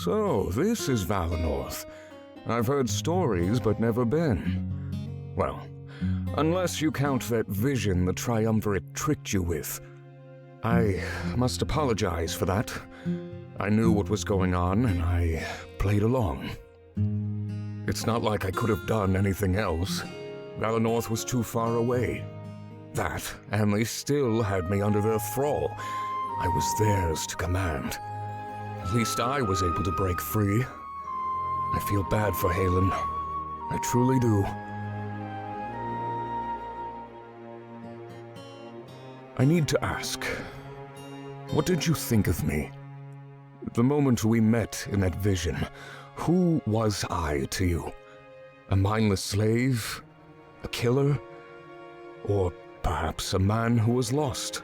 So, this is Valinor. I've heard stories, but never been. Well, unless you count that vision the Triumvirate tricked you with. I must apologize for that. I knew what was going on, and I played along. It's not like I could have done anything else. Valinor was too far away. That, and they still had me under their thrall. I was theirs to command. At least I was able to break free. I feel bad for Halen. I truly do. I need to ask, what did you think of me? The moment we met in that vision, who was I to you? A mindless slave? A killer? Or perhaps a man who was lost?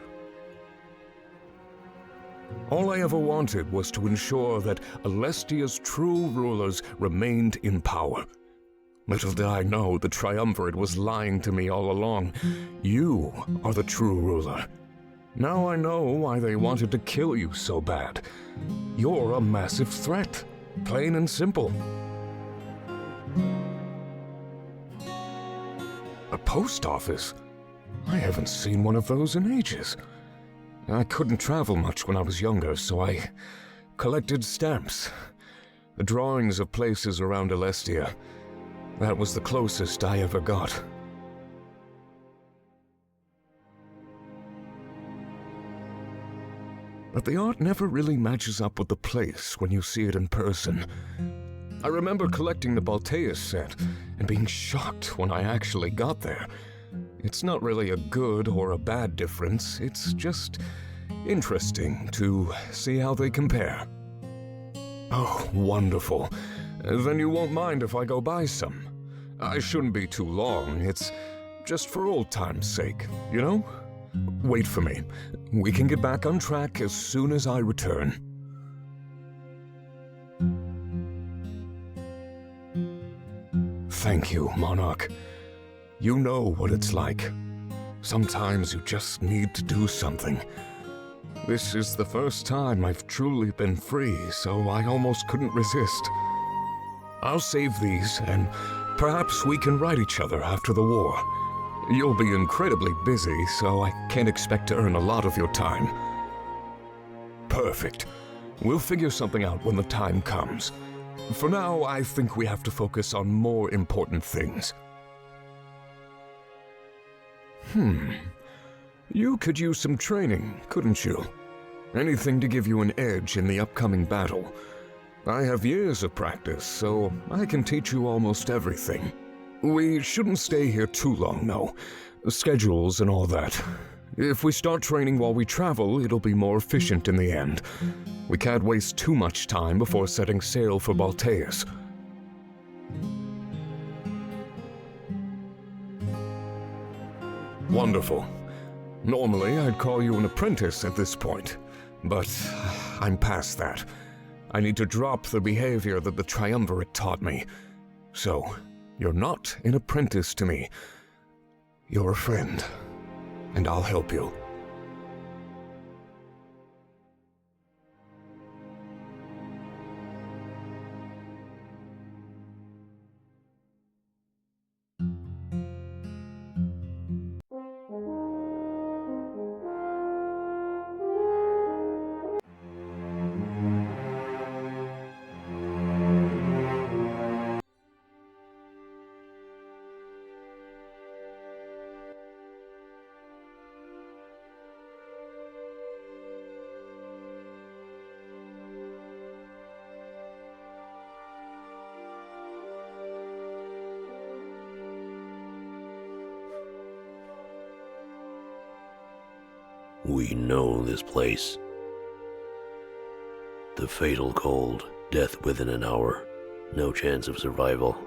All I ever wanted was to ensure that Alestia's true rulers remained in power. Little did I know the Triumvirate was lying to me all along. You are the true ruler. Now I know why they wanted to kill you so bad. You're a massive threat, plain and simple. A post office? I haven't seen one of those in ages. I couldn't travel much when I was younger, so I collected stamps. The drawings of places around Alestia. That was the closest I ever got. But the art never really matches up with the place when you see it in person. I remember collecting the Balteus set and being shocked when I actually got there. It's not really a good or a bad difference, it's just interesting to see how they compare. Oh, wonderful. Then you won't mind if I go buy some. I shouldn't be too long, it's just for old time's sake, you know? Wait for me. We can get back on track as soon as I return. Thank you, Monarch. You know what it's like. Sometimes you just need to do something. This is the first time I've truly been free, so I almost couldn't resist. I'll save these, and perhaps we can write each other after the war. You'll be incredibly busy, so I can't expect to earn a lot of your time. Perfect. We'll figure something out when the time comes. For now, I think we have to focus on more important things. You could use some training, couldn't you? Anything to give you an edge in the upcoming battle. I have years of practice, so I can teach you almost everything. We shouldn't stay here too long, though. Schedules and all that. If we start training while we travel, it'll be more efficient in the end. We can't waste too much time before setting sail for Balteus. Wonderful. Normally, I'd call you an apprentice at this point, but I'm past that. I need to drop the behavior that the Triumvirate taught me. So, you're not an apprentice to me. You're a friend, and I'll help you. We know this place. The fatal cold, death within an hour, no chance of survival.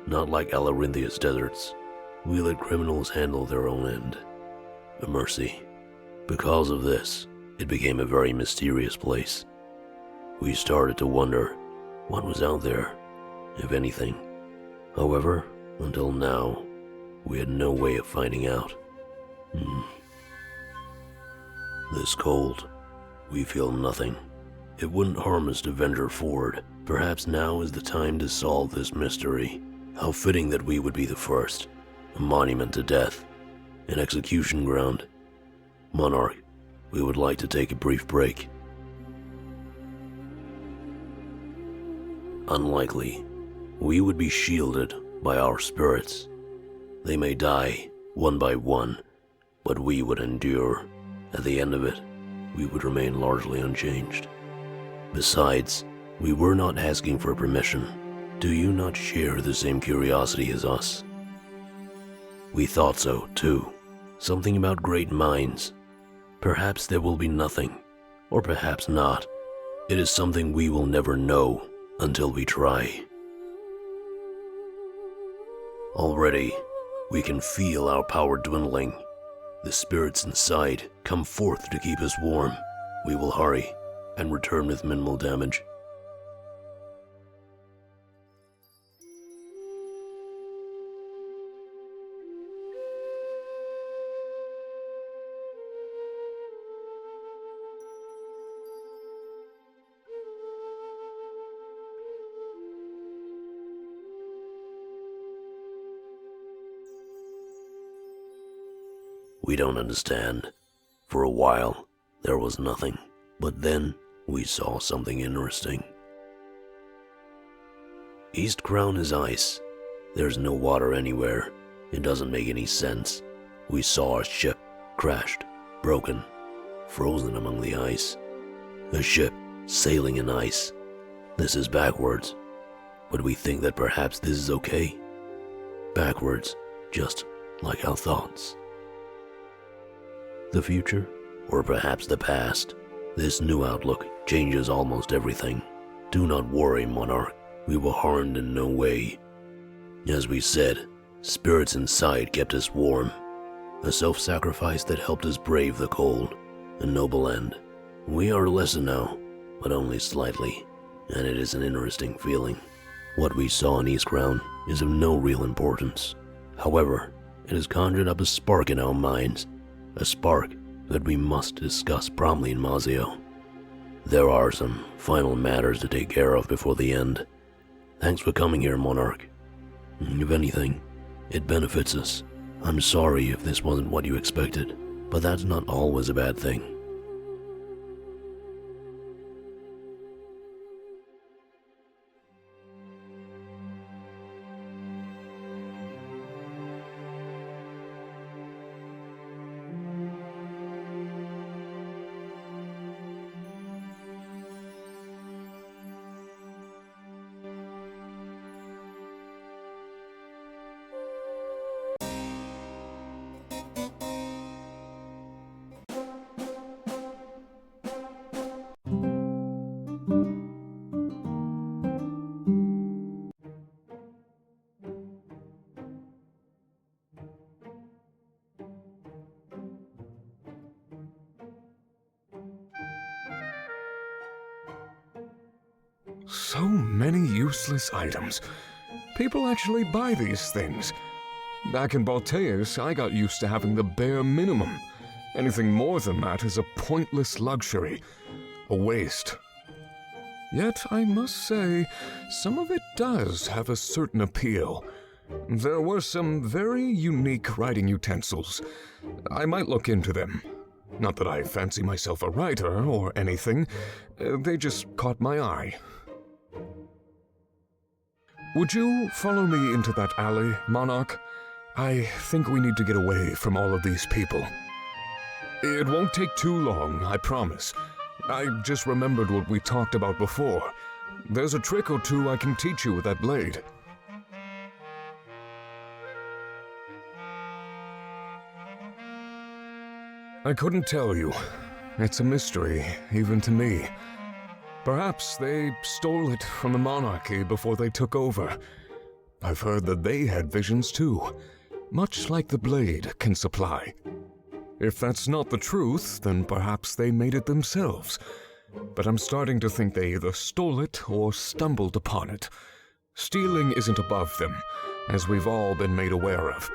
Not like Alarinthia's deserts. We let criminals handle their own end. A mercy. Because of this, it became a very mysterious place. We started to wonder what was out there, if anything. However, until now, we had no way of finding out. This cold, we feel nothing. It wouldn't harm us to venture forward. Perhaps now is the time to solve this mystery. How fitting that we would be the first. A monument to death. An execution ground. Monarch, we would like to take a brief break. Unlikely. We would be shielded by our spirits. They may die, one by one, but we would endure. At the end of it, we would remain largely unchanged. Besides, we were not asking for permission. Do you not share the same curiosity as us? We thought so, too. Something about great minds. Perhaps there will be nothing, or perhaps not. It is something we will never know until we try. Already, we can feel our power dwindling. The spirits inside come forth to keep us warm. We will hurry and return with minimal damage. We don't understand. For a while, there was nothing, but then we saw something interesting. East Crown is ice. There's no water anywhere. It doesn't make any sense. We saw a ship, crashed, broken, frozen among the ice. A ship sailing in ice. This is backwards, but we think that perhaps this is okay. Backwards, just like our thoughts. The future, or perhaps the past. This new outlook changes almost everything. Do not worry, Monarch. We were harmed in no way. As we said, spirits inside kept us warm. A self-sacrifice that helped us brave the cold. A noble end. We are lesser now, but only slightly, and it is an interesting feeling. What we saw in East Crown is of no real importance. However, it has conjured up a spark in our minds. A spark that we must discuss promptly in Mazio. There are some final matters to take care of before the end. Thanks for coming here, Monarch. If anything, it benefits us. I'm sorry if this wasn't what you expected, but that's not always a bad thing. So many useless items. People actually buy these things. Back in Balteus, I got used to having the bare minimum. Anything more than that is a pointless luxury, a waste. Yet, I must say, some of it does have a certain appeal. There were some very unique writing utensils. I might look into them. Not that I fancy myself a writer or anything. They just caught my eye. Would you follow me into that alley, Monarch? I think we need to get away from all of these people. It won't take too long, I promise. I just remembered what we talked about before. There's a trick or two I can teach you with that blade. I couldn't tell you. It's a mystery, even to me. Perhaps they stole it from the monarchy before they took over. I've heard that they had visions too, much like the blade can supply. If that's not the truth, then perhaps they made it themselves. But I'm starting to think they either stole it or stumbled upon it. Stealing isn't above them, as we've all been made aware of.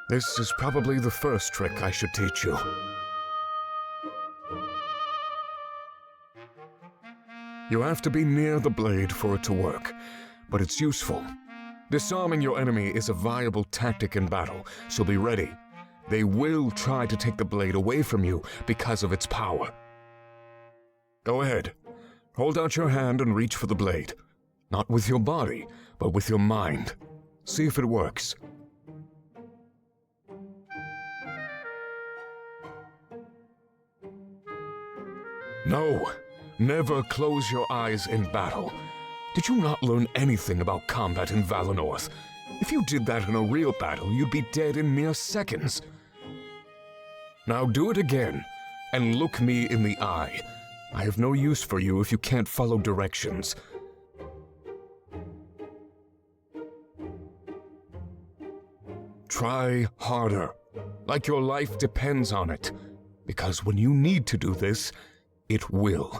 This is probably the first trick I should teach you. You have to be near the blade for it to work, but it's useful. Disarming your enemy is a viable tactic in battle, so be ready. They will try to take the blade away from you because of its power. Go ahead. Hold out your hand and reach for the blade. Not with your body, but with your mind. See if it works. No, never close your eyes in battle. Did you not learn anything about combat in Valinor? If you did that in a real battle, you'd be dead in mere seconds. Now do it again, and look me in the eye. I have no use for you if you can't follow directions. Try harder, like your life depends on it, because when you need to do this, it will.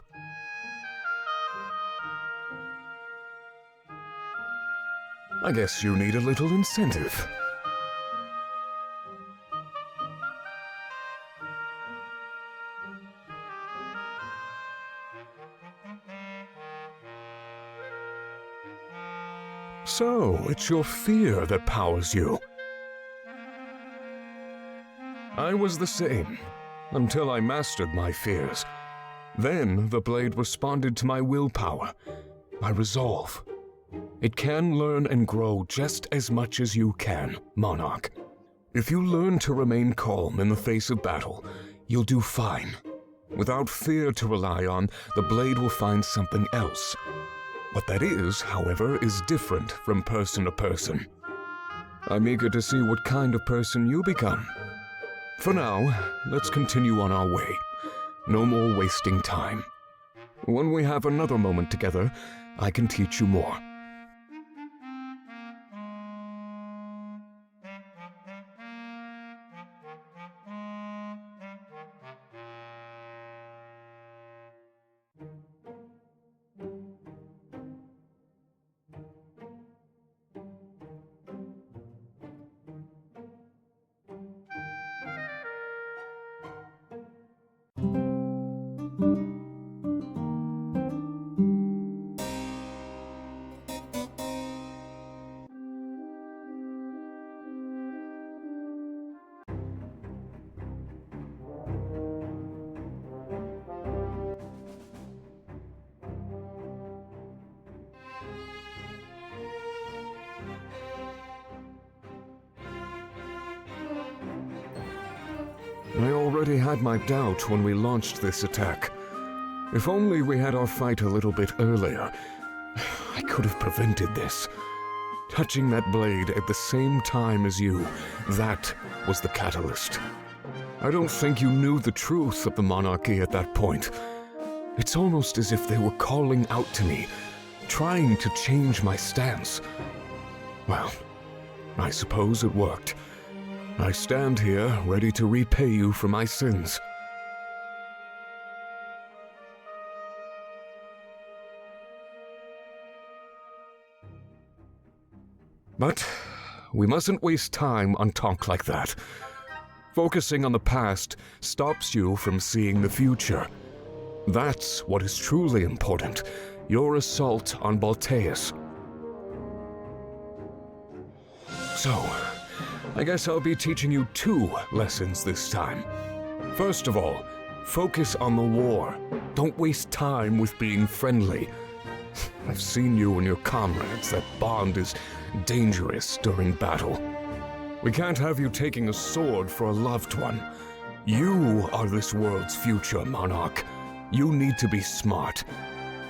I guess you need a little incentive. So, it's your fear that powers you. I was the same, until I mastered my fears. Then the blade responded to my willpower, my resolve. It can learn and grow just as much as you can, Monarch. If you learn to remain calm in the face of battle, you'll do fine. Without fear to rely on, the blade will find something else. What that is, however, is different from person to person. I'm eager to see what kind of person you become. For now, let's continue on our way. No more wasting time. When we have another moment together, I can teach you more. I already had my doubt when we launched this attack. If only we had our fight a little bit earlier, I could have prevented this. Touching that blade at the same time as you, that was the catalyst. I don't think you knew the truth of the monarchy at that point. It's almost as if they were calling out to me, trying to change my stance. Well, I suppose it worked. I stand here, ready to repay you for my sins. But we mustn't waste time on talk like that. Focusing on the past stops you from seeing the future. That's what is truly important, your assault on Balteus. So, I guess I'll be teaching you 2 lessons this time. First of all, focus on the war. Don't waste time with being friendly. I've seen you and your comrades. That bond is dangerous during battle. We can't have you taking a sword for a loved one. You are this world's future, Monarch. You need to be smart.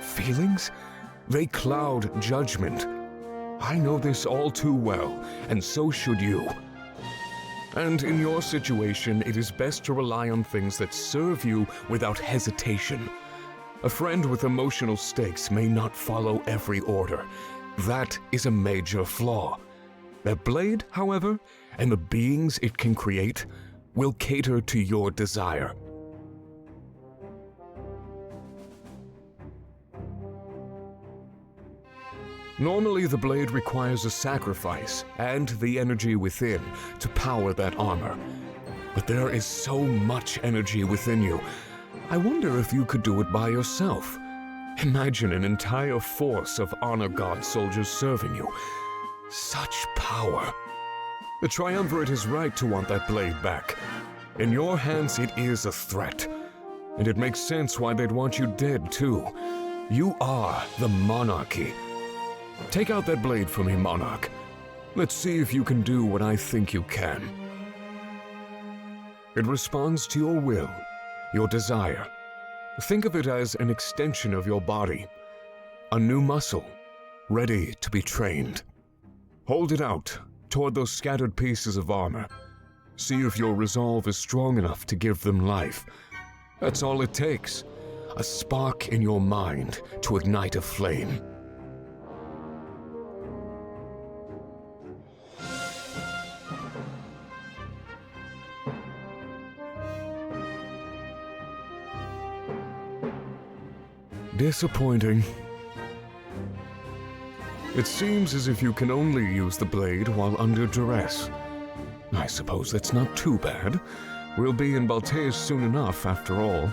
Feelings? They cloud judgment. I know this all too well, and so should you. And in your situation, it is best to rely on things that serve you without hesitation. A friend with emotional stakes may not follow every order. That is a major flaw. Their blade, however, and the beings it can create, will cater to your desire. Normally, the blade requires a sacrifice and the energy within to power that armor. But there is so much energy within you. I wonder if you could do it by yourself. Imagine an entire force of Honor God soldiers serving you. Such power. The Triumvirate is right to want that blade back. In your hands, it is a threat. And it makes sense why they'd want you dead, too. You are the Monarchy. Take out that blade for me, Monarch. Let's see if you can do what I think you can. It responds to your will, your desire. Think of it as an extension of your body. A new muscle, ready to be trained. Hold it out toward those scattered pieces of armor. See if your resolve is strong enough to give them life. That's all it takes. A spark in your mind to ignite a flame. Disappointing. It seems as if you can only use the blade while under duress. I suppose that's not too bad. We'll be in Balteus soon enough, after all.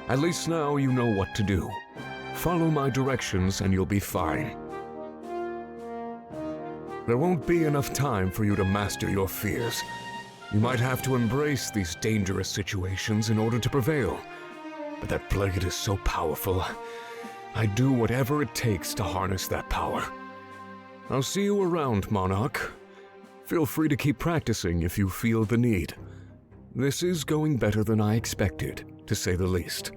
At least now you know what to do. Follow my directions and you'll be fine. There won't be enough time for you to master your fears. You might have to embrace these dangerous situations in order to prevail. But that blade is so powerful. I'd do whatever it takes to harness that power. I'll see you around, Monarch. Feel free to keep practicing if you feel the need. This is going better than I expected, to say the least.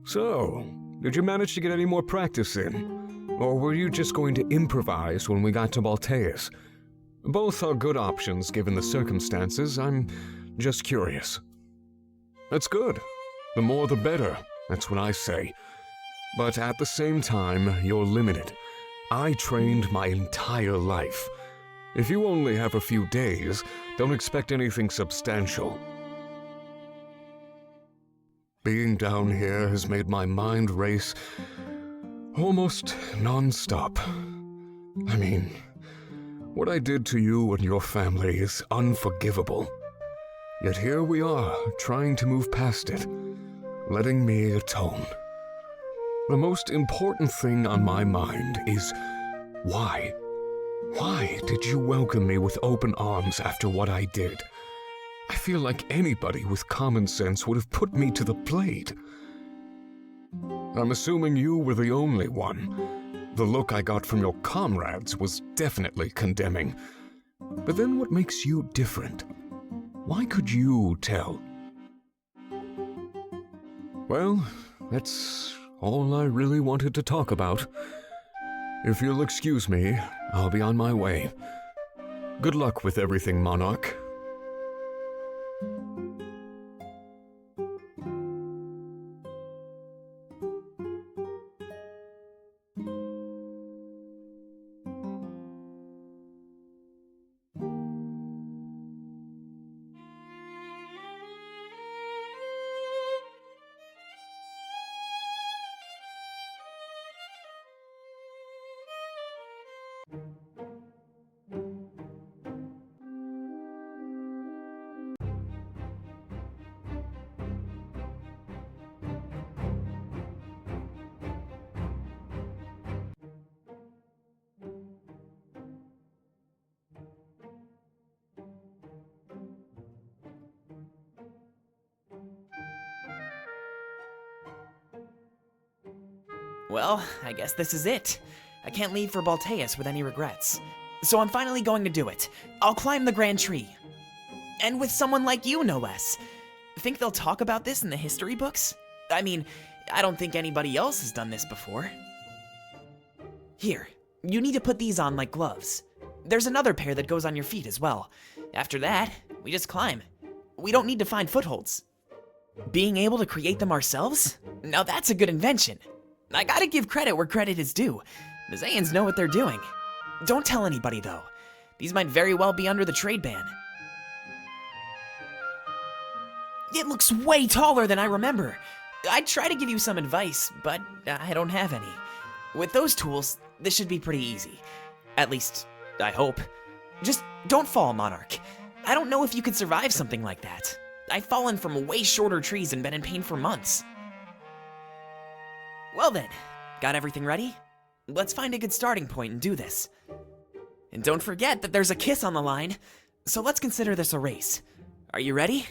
So, did you manage to get any more practice in? Or were you just going to improvise when we got to Balteus? Both are good options given the circumstances. I'm just curious. That's good. The more the better, that's what I say. But at the same time, you're limited. I trained my entire life. If you only have a few days, don't expect anything substantial. Being down here has made my mind race almost non-stop. I mean, what I did to you and your family is unforgivable. Yet here we are, trying to move past it, letting me atone. The most important thing on my mind is why? Why did you welcome me with open arms after what I did? I feel like anybody with common sense would have put me to the blade. I'm assuming you were the only one. The look I got from your comrades was definitely condemning. But then what makes you different? Why could you tell? Well, that's all I really wanted to talk about. If you'll excuse me, I'll be on my way. Good luck with everything, Monarch. Well, I guess this is it. I can't leave for Balteus with any regrets. So I'm finally going to do it. I'll climb the Grand Tree. And with someone like you, no less. Think they'll talk about this in the history books? I mean, I don't think anybody else has done this before. Here, you need to put these on like gloves. There's another pair that goes on your feet as well. After that, we just climb. We don't need to find footholds. Being able to create them ourselves? Now that's a good invention. I gotta give credit where credit is due. The Zayians know what they're doing. Don't tell anybody though. These might very well be under the trade ban. It looks way taller than I remember. I'd try to give you some advice, but I don't have any. With those tools, this should be pretty easy. At least, I hope. Just don't fall, Monarch. I don't know if you could survive something like that. I've fallen from way shorter trees and been in pain for months. Well then, got everything ready? Let's find a good starting point and do this. And don't forget that there's a kiss on the line, so let's consider this a race. Are you ready?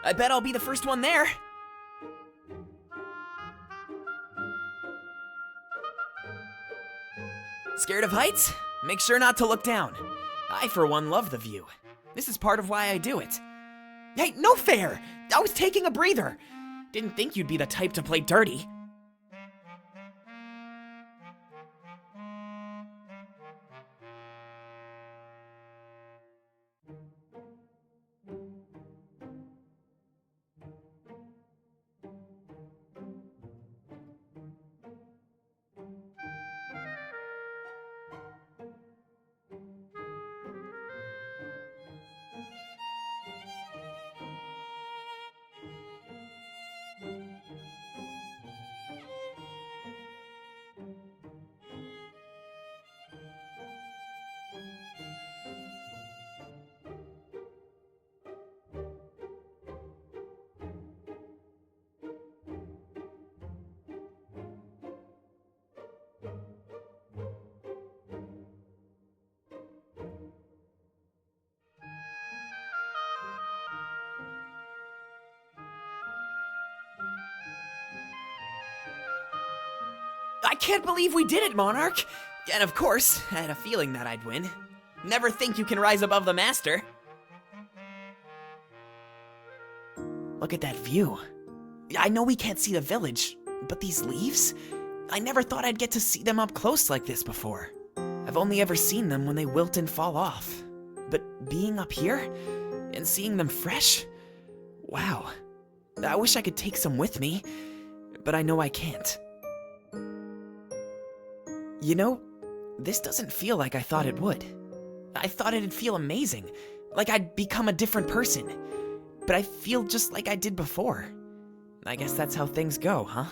I bet I'll be the first one there. Scared of heights? Make sure not to look down. I, for one, love the view. This is part of why I do it. Hey, no fair! I was taking a breather. Didn't think you'd be the type to play dirty. I can't believe we did it, Monarch! And of course, I had a feeling that I'd win. Never think you can rise above the master. Look at that view. I know we can't see the village, but these leaves? I never thought I'd get to see them up close like this before. I've only ever seen them when they wilt and fall off. But being up here and seeing them fresh? Wow. I wish I could take some with me, but I know I can't. You know, this doesn't feel like I thought it would. I thought it'd feel amazing, like I'd become a different person. But I feel just like I did before. I guess that's how things go, huh?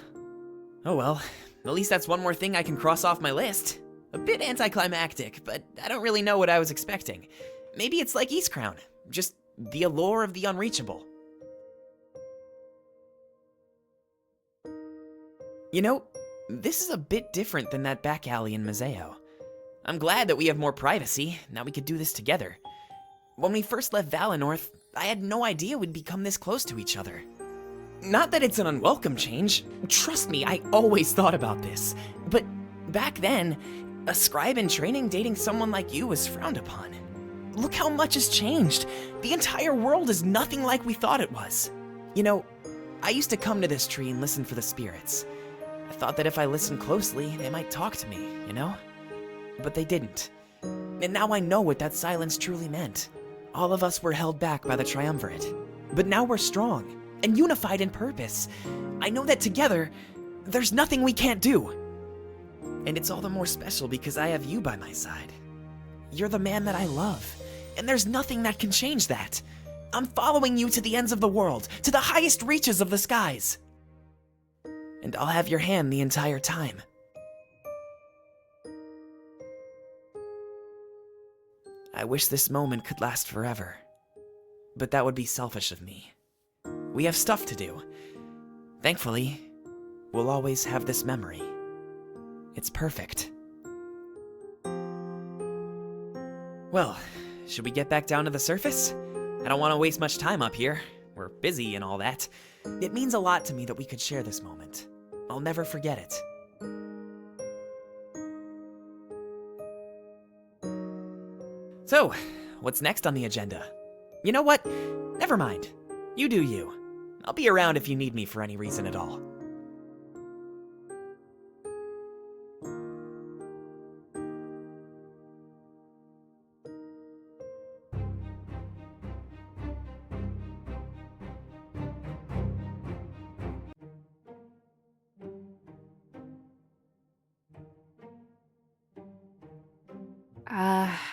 Oh well, at least that's one more thing I can cross off my list. A bit anticlimactic, but I don't really know what I was expecting. Maybe it's like Eastcrown, just the allure of the unreachable. You know, this is a bit different than that back alley in Mazeo. I'm glad that we have more privacy, now we could do this together. When we first left Valenorth, I had no idea we'd become this close to each other. Not that it's an unwelcome change, trust me, I always thought about this. But back then, a scribe in training dating someone like you was frowned upon. Look how much has changed. The entire world is nothing like we thought it was. You know, I used to come to this tree and listen for the spirits. I thought that if I listened closely, they might talk to me, you know? But they didn't. And now I know what that silence truly meant. All of us were held back by the Triumvirate. But now we're strong, and unified in purpose. I know that together, there's nothing we can't do. And it's all the more special because I have you by my side. You're the man that I love, and there's nothing that can change that. I'm following you to the ends of the world, to the highest reaches of the skies. And I'll have your hand the entire time. I wish this moment could last forever, but that would be selfish of me. We have stuff to do. Thankfully, we'll always have this memory. It's perfect. Well, should we get back down to the surface? I don't want to waste much time up here. We're busy and all that. It means a lot to me that we could share this moment. I'll never forget it. So, what's next on the agenda? You know what? Never mind. You do you. I'll be around if you need me for any reason at all.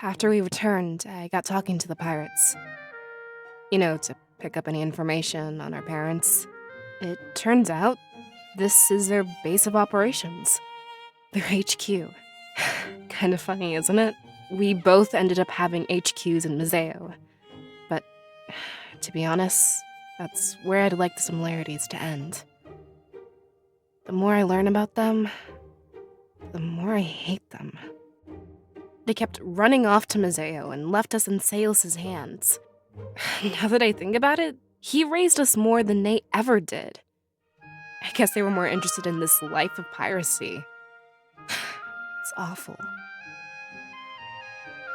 After we returned, I got talking to the pirates. You know, to pick up any information on our parents. It turns out this is their base of operations. Their HQ. Kind of funny, isn't it? We both ended up having HQs in Museo. But, to be honest, that's where I'd like the similarities to end. The more I learn about them, the more I hate them. They kept running off to Museo and left us in Saelus's hands. Now that I think about it, he raised us more than they ever did. I guess they were more interested in this life of piracy. It's awful.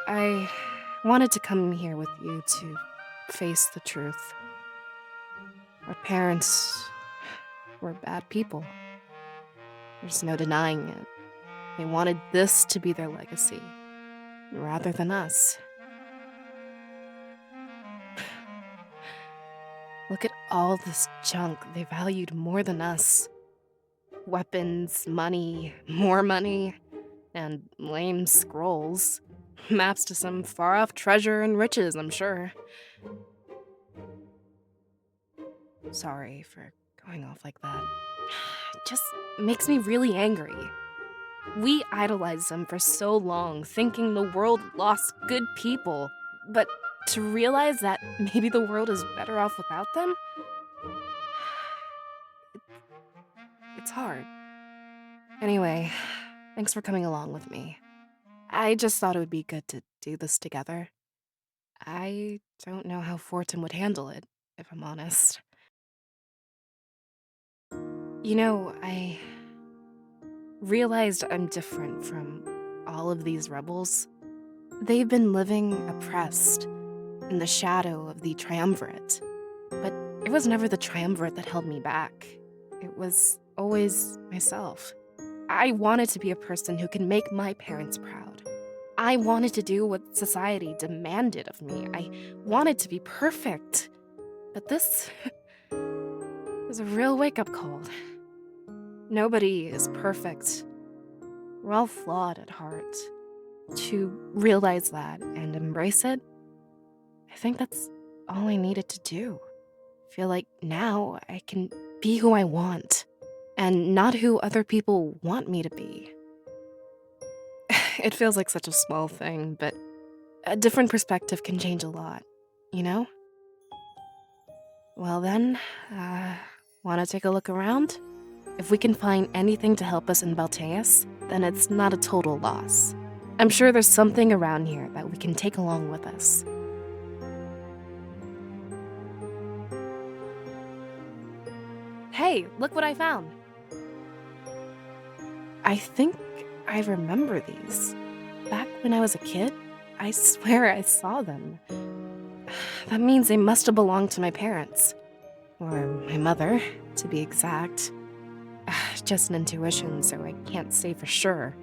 I wanted to come here with you to face the truth. Our parents were bad people. There's no denying it. They wanted this to be their legacy, rather than us. Look at all this junk they valued more than us. Weapons, money, more money, and lame scrolls. Maps to some far-off treasure and riches, I'm sure. Sorry for going off like that. It just makes me really angry. We idolized them for so long, thinking the world lost good people. But to realize that maybe the world is better off without them? It's hard. Anyway, thanks for coming along with me. I just thought it would be good to do this together. I don't know how Fortin would handle it, if I'm honest. You know, I realized I'm different from all of these rebels. They've been living oppressed in the shadow of the Triumvirate. But it was never the Triumvirate that held me back. It was always myself. I wanted to be a person who could make my parents proud. I wanted to do what society demanded of me. I wanted to be perfect. But this was a real wake-up call. Nobody is perfect. We're all flawed at heart. To realize that and embrace it, I think that's all I needed to do. I feel like now I can be who I want, and not who other people want me to be. It feels like such a small thing, but a different perspective can change a lot, you know? Well then, wanna take a look around? If we can find anything to help us in Balteus, then it's not a total loss. I'm sure there's something around here that we can take along with us. Hey, look what I found. I think I remember these. Back when I was a kid, I swear I saw them. That means they must have belonged to my parents. Or my mother, to be exact. Just an intuition, so I can't say for sure.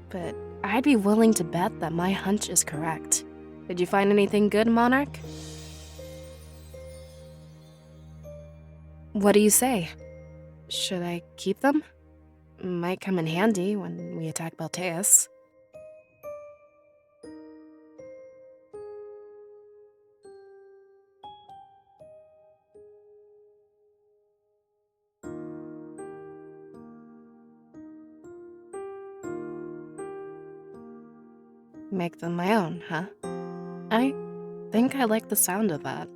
But I'd be willing to bet that my hunch is correct. Did you find anything good, Monarch? What do you say? Should I keep them? Might come in handy when we attack Balteus. Make them my own, huh? I think I like the sound of that.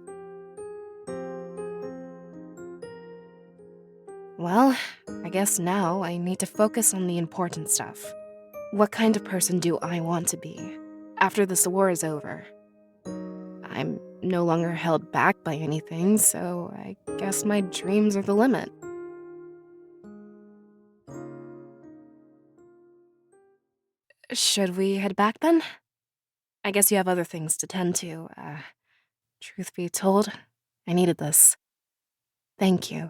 Well, I guess now I need to focus on the important stuff. What kind of person do I want to be? after this war is over. I'm no longer held back by anything, so I guess my dreams are the limit. Should we head back then? I guess you have other things to tend to. Truth be told, I needed this. Thank you.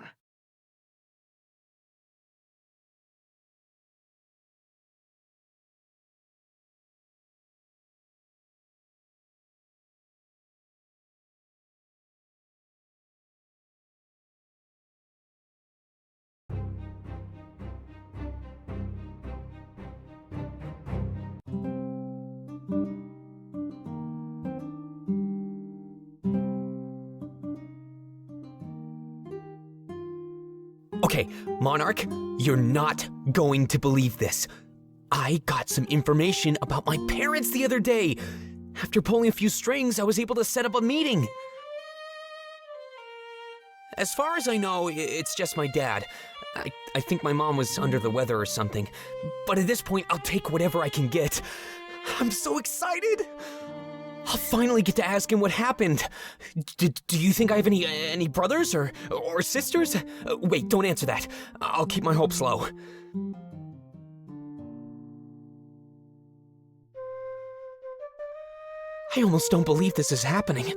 Okay, Monarch, you're not going to believe this. I got some information about my parents the other day. After pulling a few strings, I was able to set up a meeting. As far as I know, it's just my dad. I think my mom was under the weather or something. But at this point, I'll take whatever I can get. I'm so excited! I'll finally get to ask him what happened. Do you think I have any brothers or sisters? Wait, don't answer that. I'll keep my hopes low. I almost don't believe this is happening.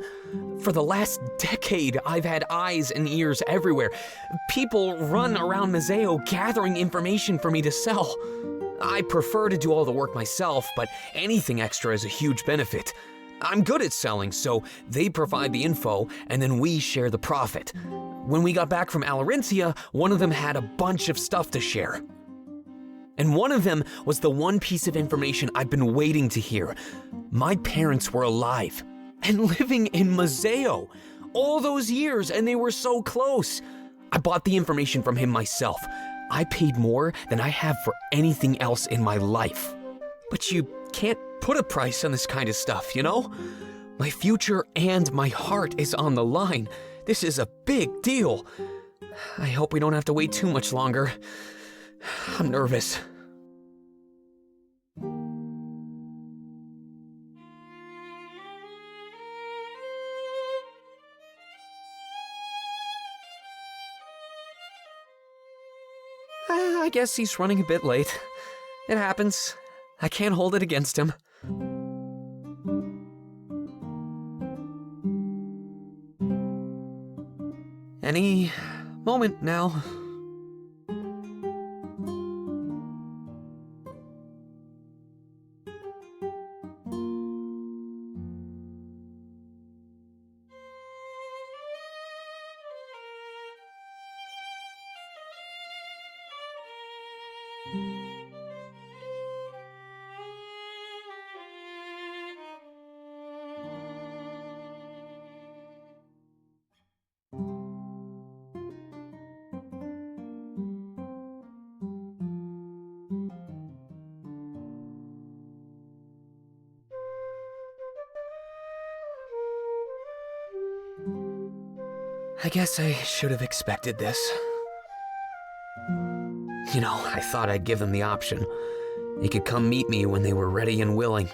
For the last decade, I've had eyes and ears everywhere. People run around Mazeo gathering information for me to sell. I prefer to do all the work myself, but anything extra is a huge benefit. I'm good at selling, so they provide the info, and then we share the profit. When we got back from Alarinthia, one of them had a bunch of stuff to share. And one of them was the one piece of information I've been waiting to hear. My parents were alive and living in Mazeo all those years, and they were so close. I bought the information from him myself. I paid more than I have for anything else in my life. But you can't put a price on this kind of stuff, you know? My future and my heart is on the line. This is a big deal. I hope we don't have to wait too much longer. I'm nervous. I guess he's running a bit late. It happens. I can't hold it against him. Any moment now. I guess I should have expected this. You know, I thought I'd give them the option. They could come meet me when they were ready and willing.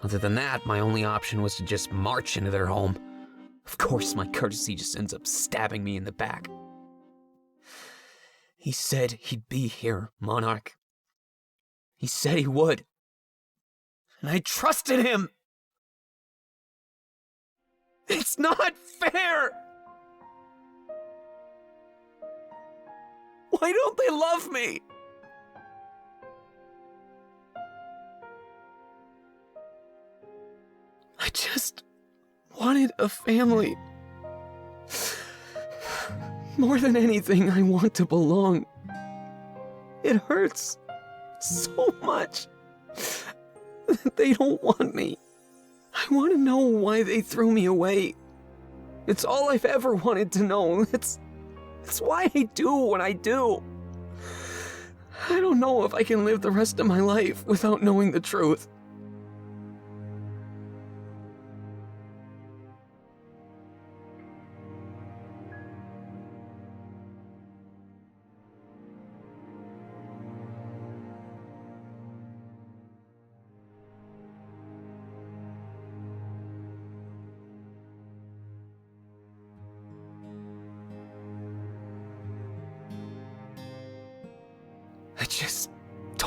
Other than that, my only option was to just march into their home. Of course, my courtesy just ends up stabbing me in the back. He said he'd be here, Monarch. He said he would. And I trusted him! It's not fair! Why don't they love me? I just wanted a family. More than anything, I want to belong. It hurts so much that they don't want me. I want to know why they threw me away. It's all I've ever wanted to know. It's why I do what I do. I don't know if I can live the rest of my life without knowing the truth.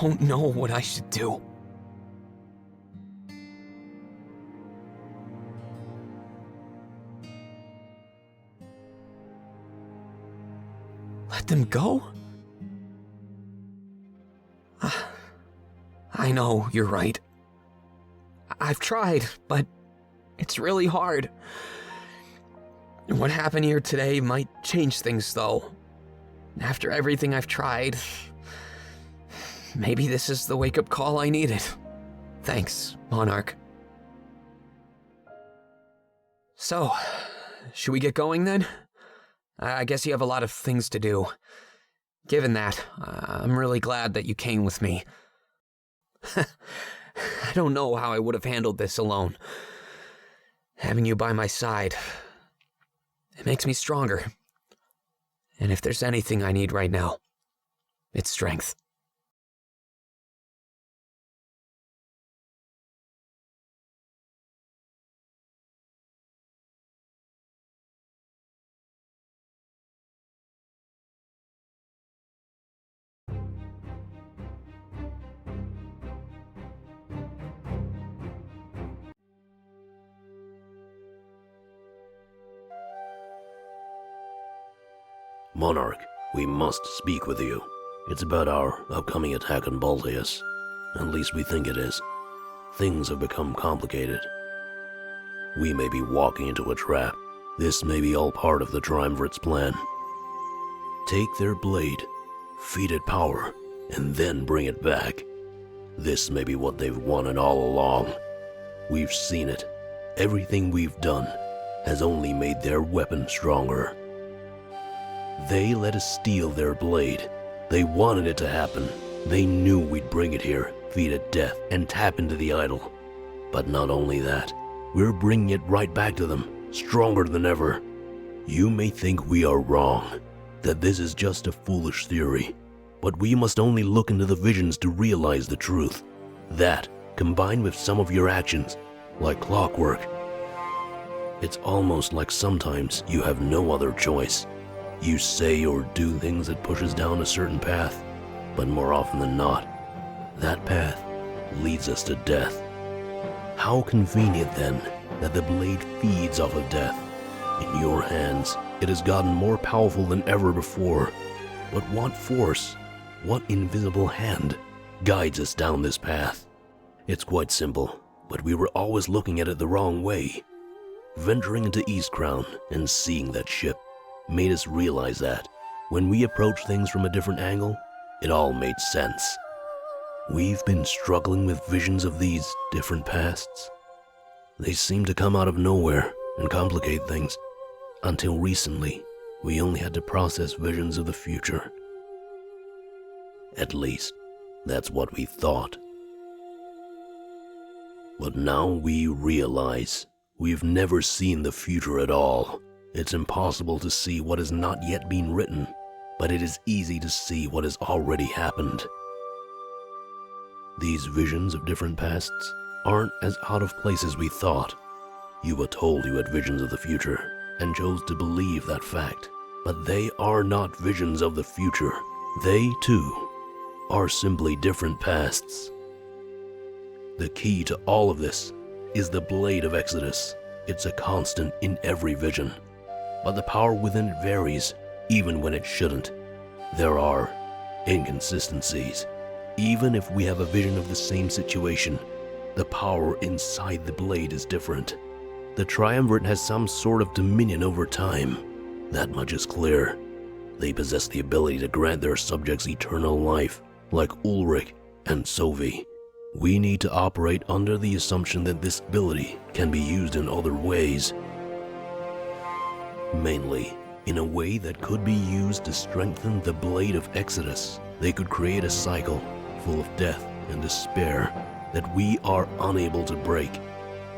don't know what I should do. Let them go? I know, you're right. I've tried, but it's really hard. What happened here today might change things, though. After everything I've tried, maybe this is the wake-up call I needed. Thanks, Monarch. So, should we get going then? I guess you have a lot of things to do. Given that, I'm really glad that you came with me. I don't know how I would have handled this alone. Having you by my side, it makes me stronger. And if there's anything I need right now, it's strength. Monarch, we must speak with you. It's about our upcoming attack on Balteus. At least we think it is. Things have become complicated. We may be walking into a trap. This may be all part of the Triumvirate's plan. Take their blade, feed it power, and then bring it back. This may be what they've wanted all along. We've seen it. Everything we've done has only made their weapon stronger. They let us steal their blade. They wanted it to happen. They knew we'd bring it here, feed it death, and tap into the idol. But not only that, we're bringing it right back to them, stronger than ever. You may think we are wrong, that this is just a foolish theory, but we must only look into the visions to realize the truth. That, combined with some of your actions, like clockwork, it's almost like sometimes you have no other choice. You say or do things that push us down a certain path, but more often than not, that path leads us to death. How convenient then that the blade feeds off of death. In your hands, it has gotten more powerful than ever before. But what force, what invisible hand guides us down this path? It's quite simple, but we were always looking at it the wrong way. Venturing into Eastcrown and seeing that ship made us realize that when we approach things from a different angle, it all made sense. We've been struggling with visions of these different pasts. They seem to come out of nowhere and complicate things. Until recently, we only had to process visions of the future. At least, that's what we thought. But now we realize we've never seen the future at all. It's impossible to see what has not yet been written, but it is easy to see what has already happened. These visions of different pasts aren't as out of place as we thought. You were told you had visions of the future and chose to believe that fact, but they are not visions of the future. They, too, are simply different pasts. The key to all of this is the Blade of Exodus. It's a constant in every vision, but the power within it varies, even when it shouldn't. There are inconsistencies. Even if we have a vision of the same situation, the power inside the blade is different. The Triumvirate has some sort of dominion over time. That much is clear. They possess the ability to grant their subjects eternal life, like Ulrich and Sovi. We need to operate under the assumption that this ability can be used in other ways. Mainly, in a way that could be used to strengthen the Blade of Exodus. They could create a cycle full of death and despair that we are unable to break.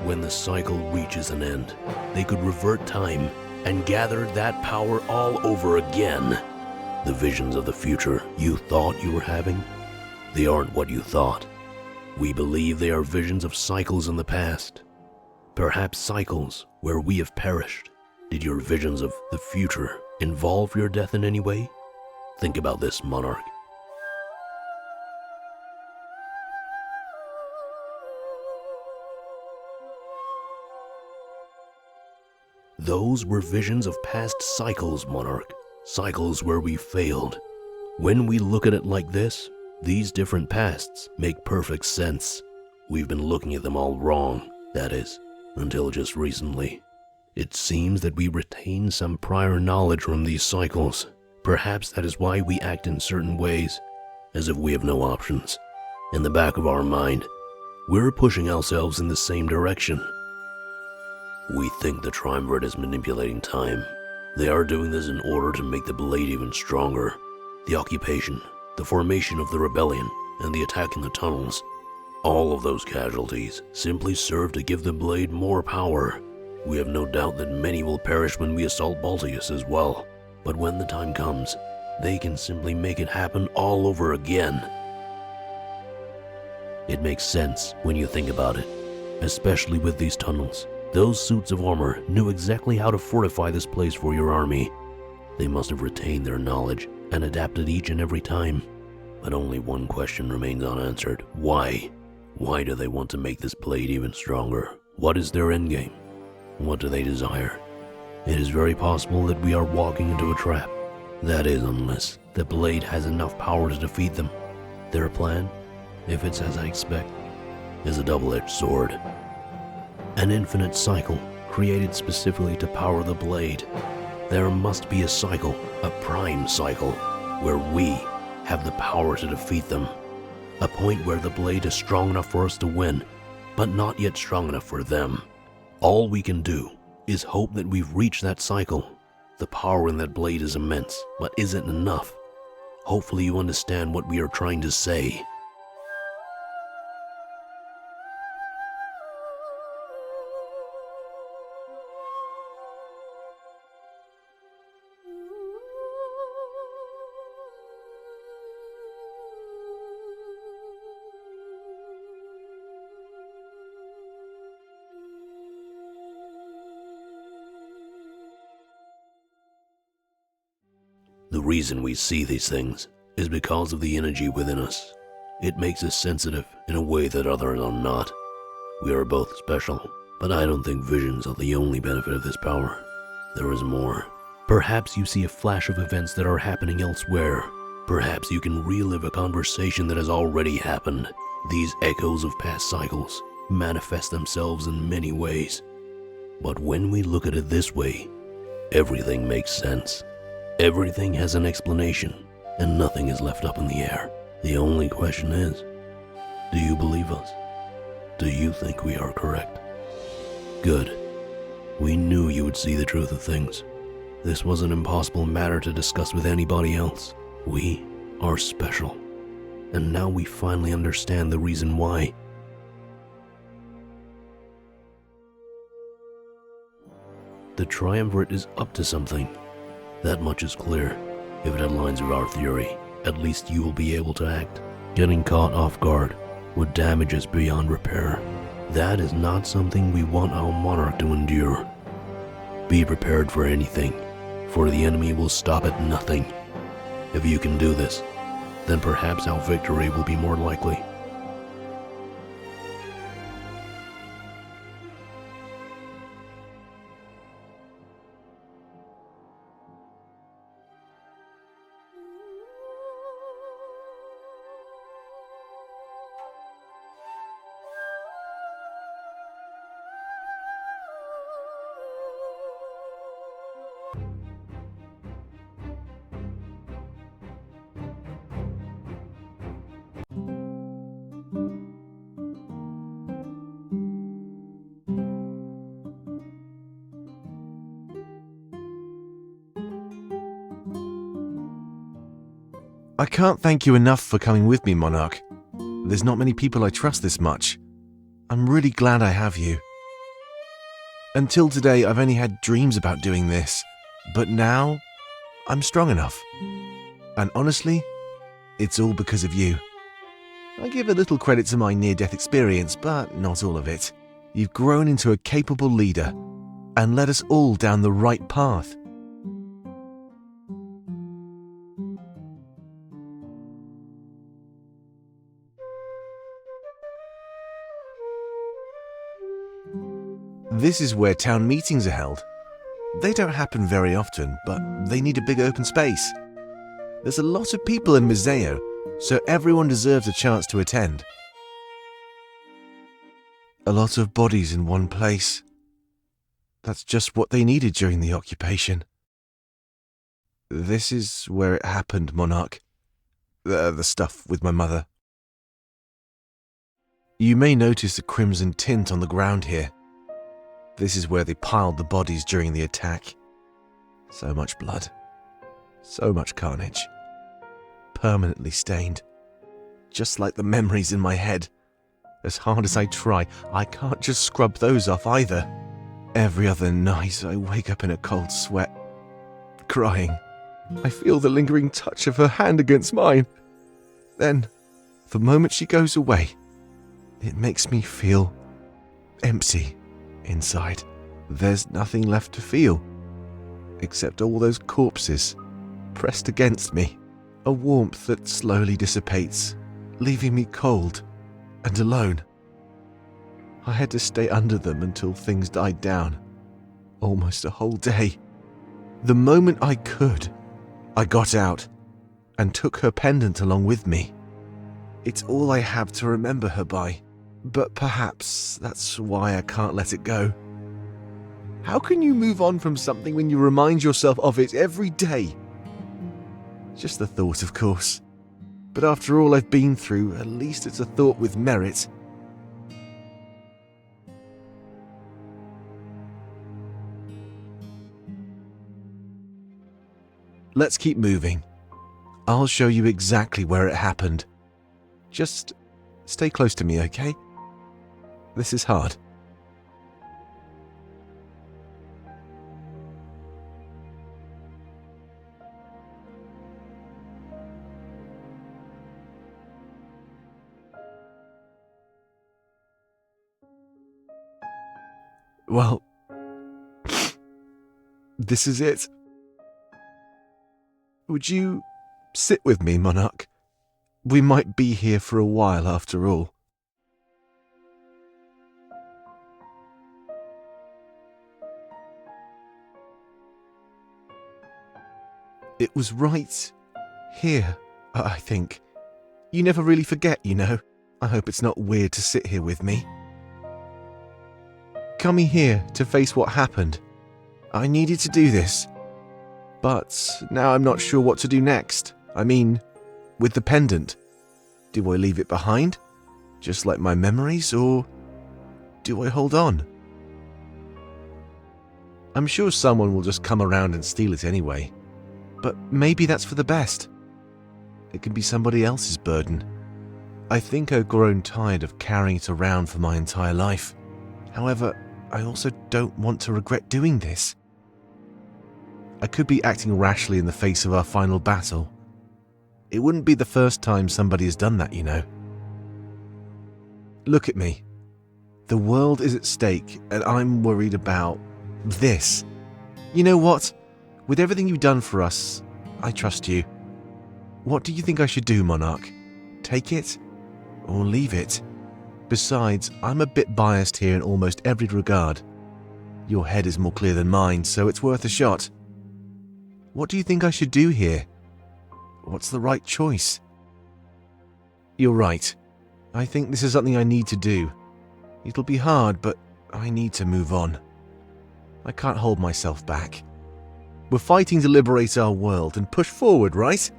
When the cycle reaches an end, they could revert time and gather that power all over again. The visions of the future you thought you were having, they aren't what you thought. We believe they are visions of cycles in the past. Perhaps cycles where we have perished. Did your visions of the future involve your death in any way? Think about this, Monarch. Those were visions of past cycles, Monarch. Cycles where we failed. When we look at it like this, these different pasts make perfect sense. We've been looking at them all wrong, that is, until just recently. It seems that we retain some prior knowledge from these cycles. Perhaps that is why we act in certain ways, as if we have no options. In the back of our mind, we're pushing ourselves in the same direction. We think the Triumvirate is manipulating time. They are doing this in order to make the blade even stronger. The occupation, the formation of the rebellion, and the attack in the tunnels, all of those casualties simply serve to give the blade more power. We have no doubt that many will perish when we assault Baltius as well. But when the time comes, they can simply make it happen all over again. It makes sense when you think about it, especially with these tunnels. Those suits of armor knew exactly how to fortify this place for your army. They must have retained their knowledge and adapted each and every time. But only one question remains unanswered. Why? Why do they want to make this blade even stronger? What is their endgame? What do they desire? It is very possible that we are walking into a trap. That is, unless the blade has enough power to defeat them. Their plan, if it's as I expect, is a double-edged sword. An infinite cycle created specifically to power the blade. There must be a cycle, a prime cycle, where we have the power to defeat them. A point where the blade is strong enough for us to win, but not yet strong enough for them. All we can do is hope that we've reached that cycle. The power in that blade is immense, but isn't enough. Hopefully you understand what we are trying to say. The reason we see these things is because of the energy within us. It makes us sensitive in a way that others are not. We are both special, but I don't think visions are the only benefit of this power. There is more. Perhaps you see a flash of events that are happening elsewhere. Perhaps you can relive a conversation that has already happened. These echoes of past cycles manifest themselves in many ways. But when we look at it this way, everything makes sense. Everything has an explanation, and nothing is left up in the air. The only question is, do you believe us? Do you think we are correct? Good. We knew you would see the truth of things. This was an impossible matter to discuss with anybody else. We are special, and now we finally understand the reason why. The Triumvirate is up to something. That much is clear. If it aligns with our theory, at least you will be able to act. Getting caught off guard would damage us beyond repair. That is not something we want our monarch to endure. Be prepared for anything, for the enemy will stop at nothing. If you can do this, then perhaps our victory will be more likely. I can't thank you enough for coming with me, Monarch. There's not many people I trust this much. I'm really glad I have you. Until today, I've only had dreams about doing this, but now I'm strong enough. And honestly, it's all because of you. I give a little credit to my near-death experience, but not all of it. You've grown into a capable leader and led us all down the right path. This is where town meetings are held. They don't happen very often, but they need a big open space. There's a lot of people in Museo, so everyone deserves a chance to attend. A lot of bodies in one place. That's just what they needed during the occupation. This is where it happened, Monarch. The stuff with my mother. You may notice a crimson tint on the ground here. This is where they piled the bodies during the attack. So much blood. So much carnage. Permanently stained. Just like the memories in my head. As hard as I try, I can't just scrub those off either. Every other night I wake up in a cold sweat. Crying. I feel the lingering touch of her hand against mine. Then, the moment she goes away, it makes me feel empty inside. There's nothing left to feel, except all those corpses pressed against me. A warmth that slowly dissipates, leaving me cold and alone. I had to stay under them until things died down. Almost a whole day. The moment I could, I got out and took her pendant along with me. It's all I have to remember her by, but perhaps that's why I can't let it go. How can you move on from something when you remind yourself of it every day? Just the thought, of course. But after all I've been through, at least it's a thought with merit. Let's keep moving. I'll show you exactly where it happened. Just stay close to me, okay? This is hard. Well, this is it. Would you sit with me, Monarch? We might be here for a while after all. It was right here, I think. You never really forget, you know. I hope it's not weird to sit here with me. Coming here to face what happened. I needed to do this. But now I'm not sure what to do next. I mean, with the pendant. Do I leave it behind? Just like my memories, or do I hold on? I'm sure someone will just come around and steal it anyway. But maybe that's for the best. It can be somebody else's burden. I think I've grown tired of carrying it around for my entire life. However, I also don't want to regret doing this. I could be acting rashly in the face of our final battle. It wouldn't be the first time somebody has done that, you know. Look at me. The world is at stake, and I'm worried about this. You know what? With everything you've done for us, I trust you. What do you think I should do, Monarch? Take it or leave it? Besides, I'm a bit biased here in almost every regard. Your head is more clear than mine, so it's worth a shot. What do you think I should do here? What's the right choice? You're right. I think this is something I need to do. It'll be hard, but I need to move on. I can't hold myself back. We're fighting to liberate our world and push forward, right?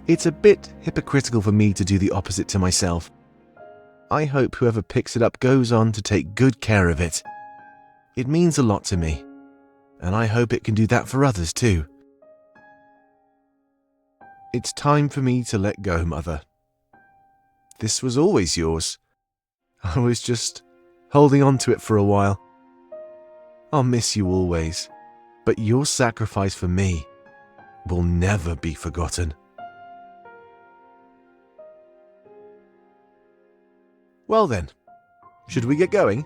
It's a bit hypocritical for me to do the opposite to myself. I hope whoever picks it up goes on to take good care of it. It means a lot to me, and I hope it can do that for others too. It's time for me to let go, Mother. This was always yours. I was just holding on to it for a while. I'll miss you always, but your sacrifice for me will never be forgotten. Well then, should we get going?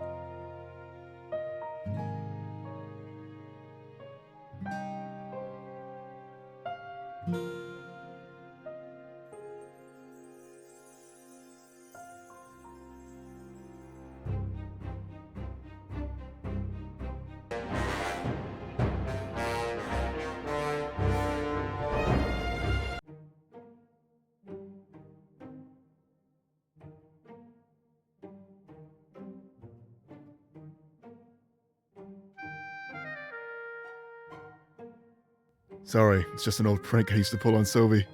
Sorry, it's just an old prank I used to pull on Sovi.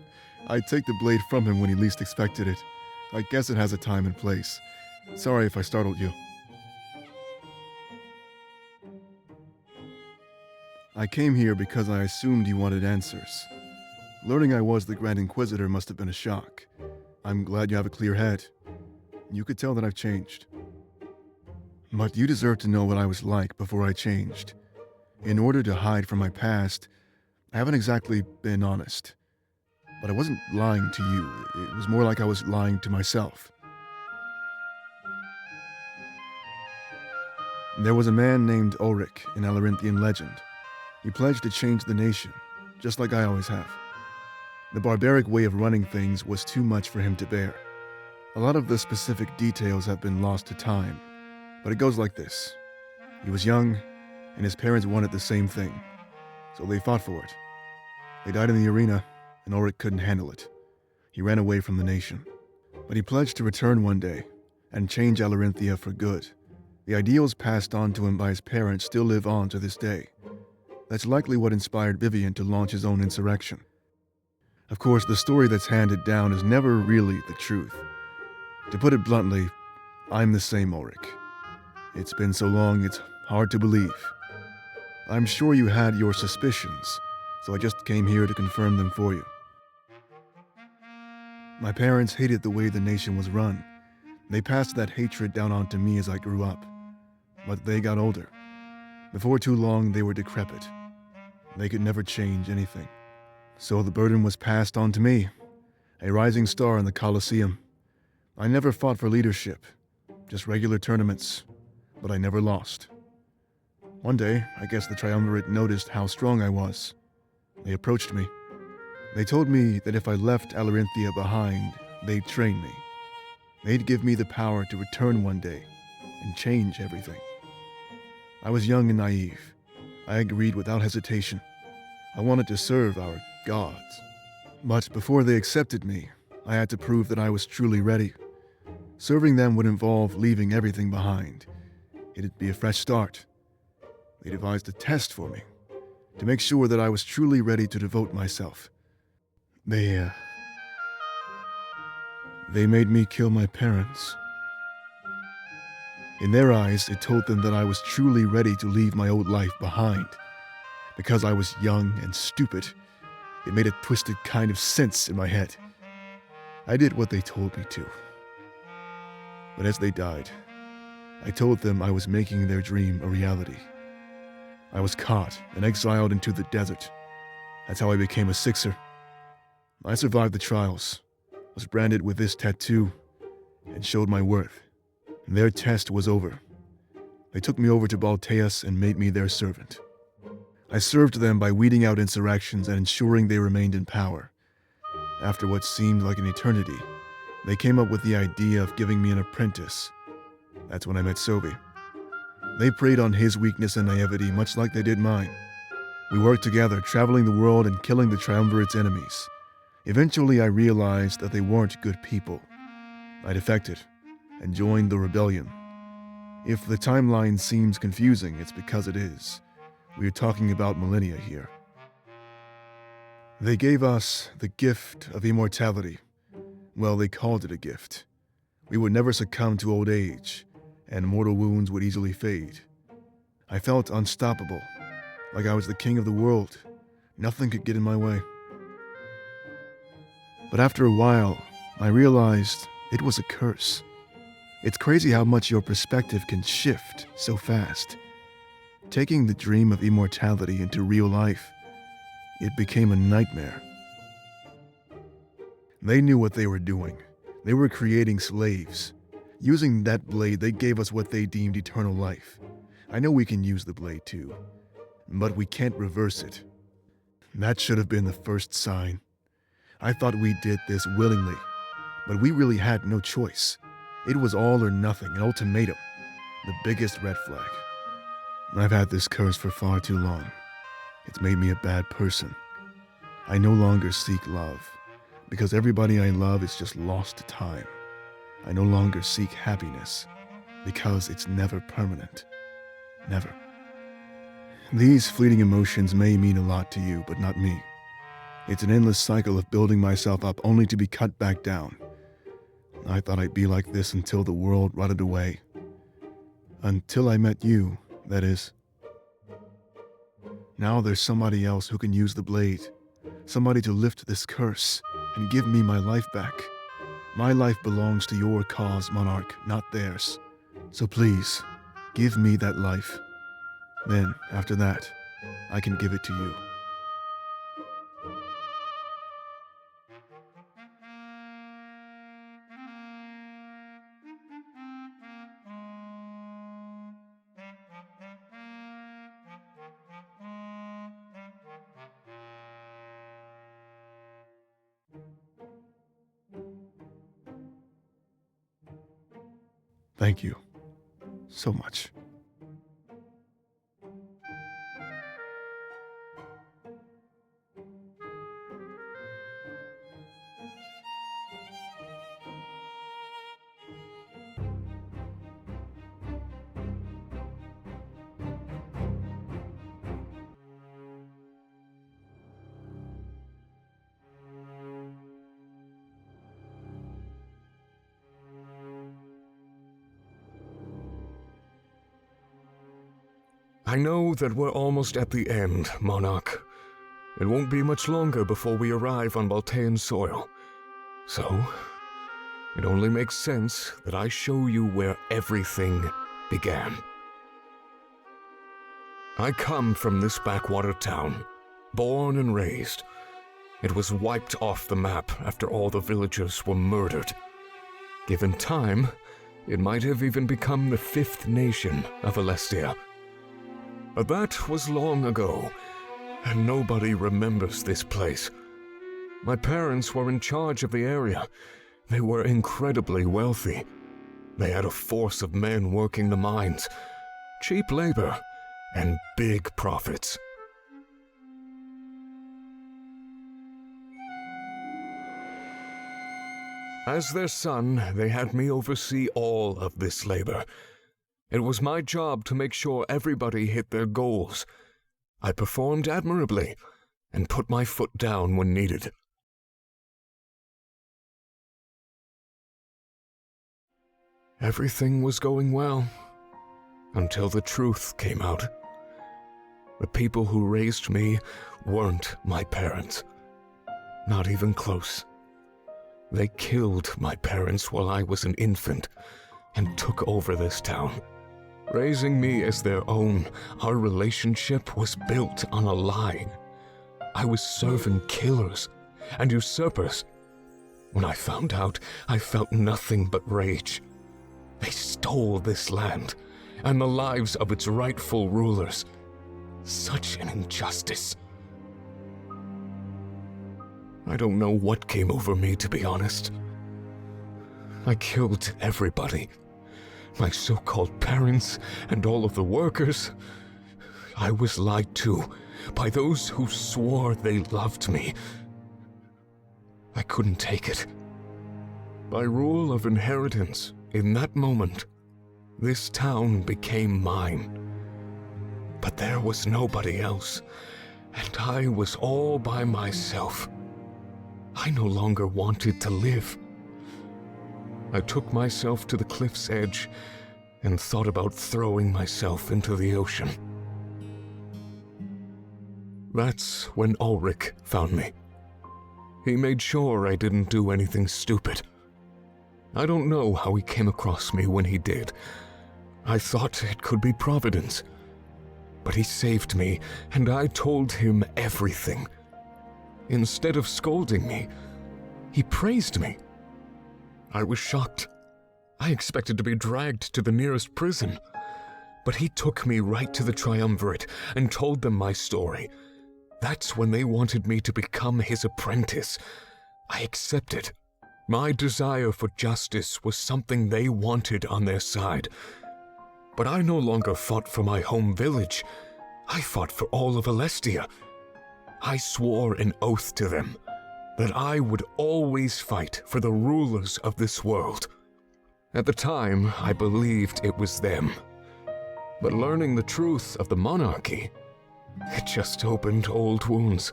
I'd take the blade from him when he least expected it. I guess it has a time and place. Sorry if I startled you. I came here because I assumed you wanted answers. Learning I was the Grand Inquisitor must have been a shock. I'm glad you have a clear head. You could tell that I've changed. But you deserve to know what I was like before I changed. In order to hide from my past, I haven't exactly been honest. But I wasn't lying to you. It was more like I was lying to myself. There was a man named Ulrich in Alarinthian legend. He pledged to change the nation, just like I always have. The barbaric way of running things was too much for him to bear. A lot of the specific details have been lost to time, but it goes like this. He was young, and his parents wanted the same thing, so they fought for it. They died in the arena, and Ulrich couldn't handle it. He ran away from the nation. But he pledged to return one day, and change Alarinthia for good. The ideals passed on to him by his parents still live on to this day. That's likely what inspired Vivian to launch his own insurrection. Of course, the story that's handed down is never really the truth. To put it bluntly, I'm the same Ulrich. It's been so long, it's hard to believe. I'm sure you had your suspicions, so I just came here to confirm them for you. My parents hated the way the nation was run. They passed that hatred down onto me as I grew up. But they got older. Before too long, they were decrepit. They could never change anything. So the burden was passed on to me, a rising star in the Colosseum. I never fought for leadership, just regular tournaments, but I never lost. One day, I guess the Triumvirate noticed how strong I was. They approached me. They told me that if I left Alarinthia behind, they'd train me. They'd give me the power to return one day and change everything. I was young and naive. I agreed without hesitation. I wanted to serve our gods. But before they accepted me, I had to prove that I was truly ready. Serving them would involve leaving everything behind. It'd be a fresh start. They devised a test for me, to make sure that I was truly ready to devote myself. They made me kill my parents. In their eyes, it told them that I was truly ready to leave my old life behind. Because I was young and stupid, it made a twisted kind of sense in my head. I did what they told me to. But as they died, I told them I was making their dream a reality. I was caught and exiled into the desert. That's how I became a Sixer. I survived the trials, was branded with this tattoo, and showed my worth. Their test was over. They took me over to Balteus and made me their servant. I served them by weeding out insurrections and ensuring they remained in power. After what seemed like an eternity, they came up with the idea of giving me an apprentice. That's when I met Sovi. They preyed on his weakness and naivety much like they did mine. We worked together, traveling the world and killing the Triumvirate's enemies. Eventually, I realized that they weren't good people. I defected and joined the rebellion. If the timeline seems confusing, it's because it is. We are talking about millennia here. They gave us the gift of immortality. Well, they called it a gift. We would never succumb to old age, and mortal wounds would easily fade. I felt unstoppable, like I was the king of the world. Nothing could get in my way. But after a while, I realized it was a curse. It's crazy how much your perspective can shift so fast. Taking the dream of immortality into real life, it became a nightmare. They knew what they were doing. They were creating slaves. Using that blade, they gave us what they deemed eternal life. I know we can use the blade too, but we can't reverse it. That should have been the first sign. I thought we did this willingly, but we really had no choice. It was all or nothing, an ultimatum, the biggest red flag. I've had this curse for far too long. It's made me a bad person. I no longer seek love, because everybody I love is just lost to time. I no longer seek happiness, because it's never permanent. Never. These fleeting emotions may mean a lot to you, but not me. It's an endless cycle of building myself up only to be cut back down. I thought I'd be like this until the world rotted away. Until I met you, that is. Now there's somebody else who can use the blade. Somebody to lift this curse and give me my life back. My life belongs to your cause, Monarch, not theirs. So please, give me that life. Then, after that, I can give it to you. Thank you so much. I know that we're almost at the end, Monarch. It won't be much longer before we arrive on Baltean soil. So, it only makes sense that I show you where everything began. I come from this backwater town, born and raised. It was wiped off the map after all the villagers were murdered. Given time, it might have even become the 5th nation of Alestia. But that was long ago, and nobody remembers this place. My parents were in charge of the area. They were incredibly wealthy. They had a force of men working the mines, cheap labor, and big profits. As their son, they had me oversee all of this labor. It was my job to make sure everybody hit their goals. I performed admirably and put my foot down when needed. Everything was going well until the truth came out. The people who raised me weren't my parents. Not even close. They killed my parents while I was an infant and took over this town. Raising me as their own, our relationship was built on a lie. I was serving killers and usurpers. When I found out, I felt nothing but rage. They stole this land and the lives of its rightful rulers. Such an injustice. I don't know what came over me, to be honest. I killed everybody. My so-called parents and all of the workers. I was lied to by those who swore they loved me. I couldn't take it. By rule of inheritance, in that moment, this town became mine. But there was nobody else, and I was all by myself. I no longer wanted to live. I took myself to the cliff's edge and thought about throwing myself into the ocean. That's when Ulrich found me. He made sure I didn't do anything stupid. I don't know how he came across me when he did. I thought it could be Providence. But he saved me, and I told him everything. Instead of scolding me, he praised me. I was shocked. I expected to be dragged to the nearest prison. But he took me right to the Triumvirate and told them my story. That's when they wanted me to become his apprentice. I accepted. My desire for justice was something they wanted on their side. But I no longer fought for my home village. I fought for all of Alestia. I swore an oath to them that I would always fight for the rulers of this world. At the time, I believed it was them. But learning the truth of the monarchy, It just opened old wounds.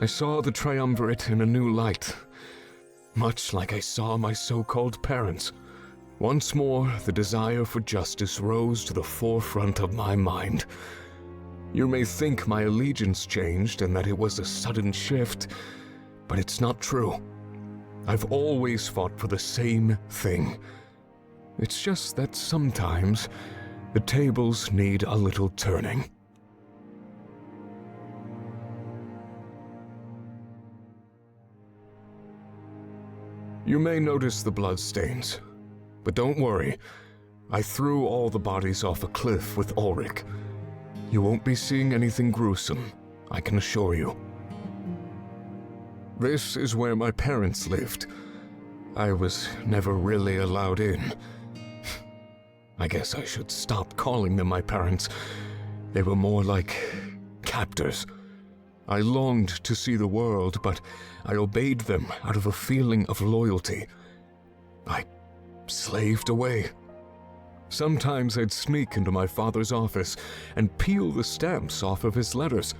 I saw the triumvirate in a new light, much like I saw my so-called parents. Once more, the desire for justice rose to the forefront of my mind. You may think my allegiance changed and that it was a sudden shift, but it's not true. I've always fought for the same thing. It's just that sometimes the tables need a little turning. You may notice the bloodstains, but don't worry. I threw all the bodies off a cliff with Ulrich. You won't be seeing anything gruesome, I can assure you. This is where my parents lived. I was never really allowed in. I guess I should stop calling them my parents. They were more like captors. I longed to see the world, but I obeyed them out of a feeling of loyalty. I slaved away. Sometimes I'd sneak into my father's office and peel the stamps off of his letters.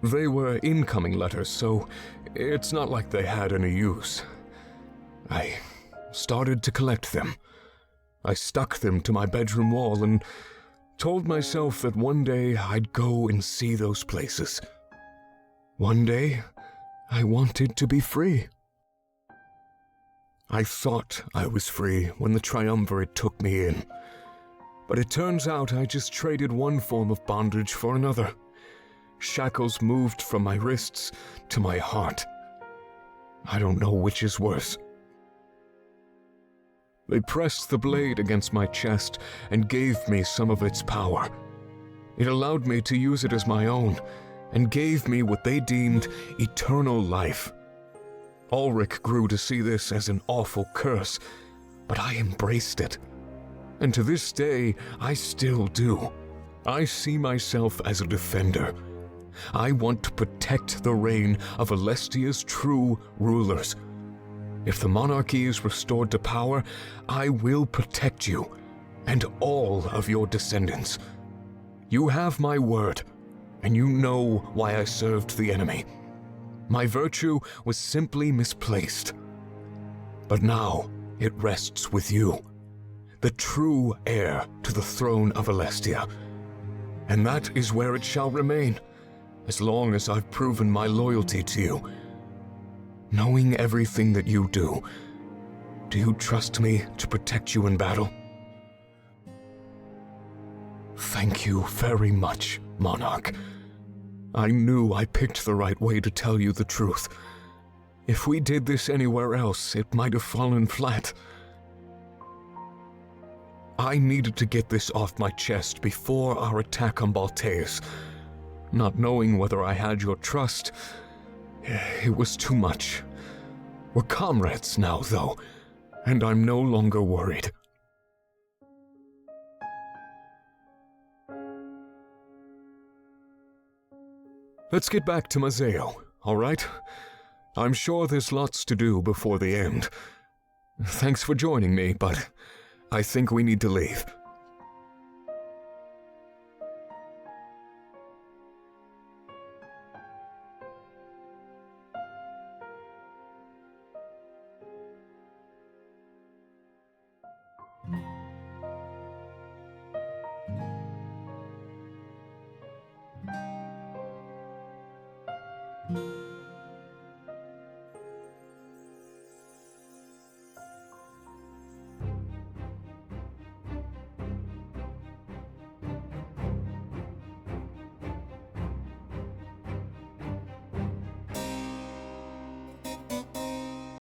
They were incoming letters, so it's not like they had any use. I started to collect them. I stuck them to my bedroom wall and told myself that one day I'd go and see those places. One day, I wanted to be free. I thought I was free when the triumvirate took me in. But it turns out I just traded one form of bondage for another. Shackles moved from my wrists to my heart. I don't know which is worse. They pressed the blade against my chest and gave me some of its power. It allowed me to use it as my own, and gave me what they deemed eternal life. Ulrich grew to see this as an awful curse, but I embraced it. And to this day, I still do. I see myself as a defender. I want to protect the reign of Alestia's true rulers. If the monarchy is restored to power, I will protect you, and all of your descendants. You have my word, and you know why I served the enemy. My virtue was simply misplaced. But now it rests with you, the true heir to the throne of Alestia. And that is where it shall remain, as long as I've proven my loyalty to you. Knowing everything that you do you trust me to protect you in battle? Thank you very much, Monarch. I knew I picked the right way to tell you the truth. If we did this anywhere else, it might have fallen flat. I needed to get this off my chest before our attack on Balteus. Not knowing whether I had your trust, it was too much. We're comrades now, though, and I'm no longer worried. Let's get back to Mazeo, all right? I'm sure there's lots to do before the end. Thanks for joining me, but I think we need to leave.